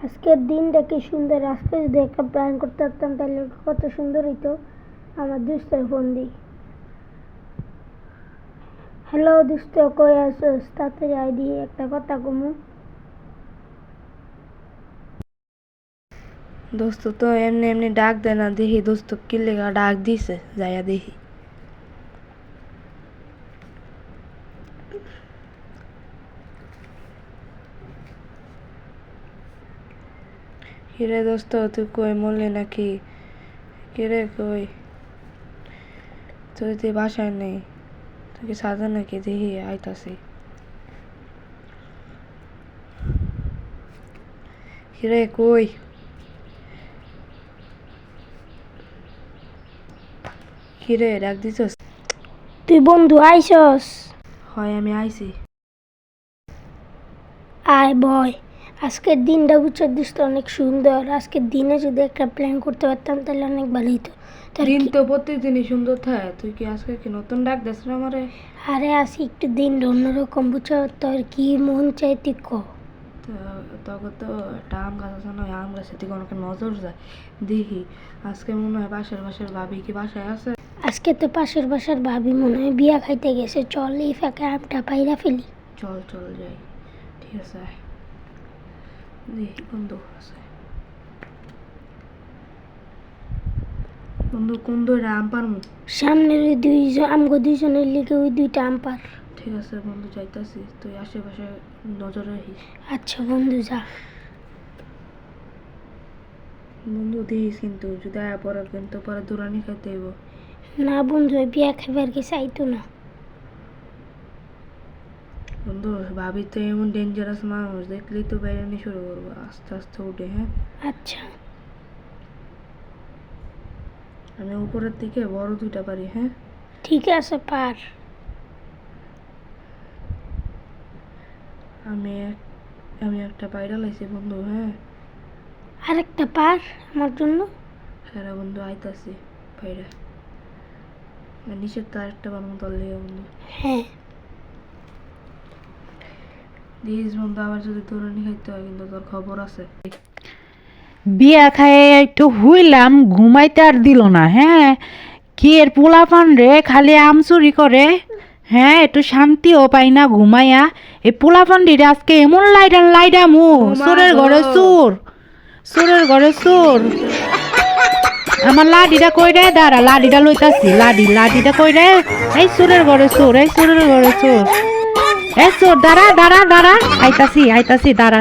আজকের দিনটা কি সুন্দর। আজকে যদি একটা প্ল্যান করতে পারতাম তাহলে কত সুন্দর হইতো। আমার দোস্তের ফোন দিই। হ্যালো দোস্ত, কই আছোস? তাড়াতাড়ি আইডি একটা কথা কমু। দোস্ত তো এমনি এমনি ডাক দেয় না, দেখি দোস্ত কি লেগা ডাক দিছে, যাইয়া দেখি। কিরে দোস্ত, তুই কই মরলি নাকি? কিরে কই? তুই বাসায় নেই, তুই কি সাজা নাকি? দেখি আইতাছি। কিরে কই? কিরে ডাক দিছস? তুই বন্ধু আইসস? হয় আমি আইছি। আয় বয়। আজকের দিনটা বুঝছো দোস্ত অনেক সুন্দর। আজকের দিনে যদি একটা প্ল্যান করতে পারতাম তাহলে অনেক ভালো হতো। দিন তো প্রত্যেকদিনই সুন্দর থাকে, তুই কি আজকে কি নতুন ডাক দিস না আমারে? আরে আসি একটু দিন অন্যরকম বুঝছো, তোর কি মন চাই তুই ক। তখন তো একটা আম গাছ আছে না, ওই আম গাছের দিকে অনেক নজর যায়। দেখি আজকে মনে হয় পাশের ভাবি কি বাসায় আছে। আজকে তো পাশের বাসার ভাবি মনে হয় বিয়া খাইতে গেছে। চল এই ফাঁকে আমটা পাইরা ফেলি। চল চল যাই। ঠিক আছে আয়। দেখি বন্ধু আছে। বন্ধু কোন দুইটা আম পারমু? সামনের ওই আমগো দুইজনের লিগে ওই দুইটা আম পার। ঠিক আছে বন্ধু, যাইতাছি, তুই আশেপাশে নজর রাখিস। আচ্ছা বন্ধু যা। বন্ধু দেখিস কিন্তু, যদি আয়া পরে কিন্তু পরে দূরানি খাইতে হইব। না বন্ধু, ওই বিয়া খাইবার কি চাইতো না। বন্ধু ভাবি তো এমন ডেঞ্জারাস মানুষ, দেখলেই তো বেরানি শুরু করবো, আস্তে আস্তে উঠে। হ্যাঁ আচ্ছা আমি উপরের দিকে বড় দুইটা পারি। হ্যাঁ ঠিক আছে পার। আমি আমি একটা পায়রা লাইছি বন্ধু। হ্যাঁ আরেকটা পার আমার জন্য। হ্যাঁ বন্ধু আইতাছি পায়রা। নিচের তো আরেকটা পারবো তোর লেগে বন্ধু। হ্যাঁ দিস বন্ধু, আবার যদি দূরানি খাইতে হয় কিন্তু তোর খবর আছে। বিয়া খায় একটু হুইলাম, ঘুমাইতে আর দিল না। হ্যাঁ কি এর পোলাপান রে, খালি আম চুরি করে। হ্যাঁ একটু শান্তিও পাই না ঘুমাইয়া। এই পোলাপান রে আজকে এমন লাইডা মু, চোরের ঘরে চোর, চোরের ঘরে চোর। আমার লাডিটা কই রে? দাঁড়া, লাডিটা লইতাছি। লাডিটা কই রে? এই চোরের ঘরে চোর, এই চোরের ঘরে চোর, এই চোর, দাঁড়া। আইতাছি দাঁড়া।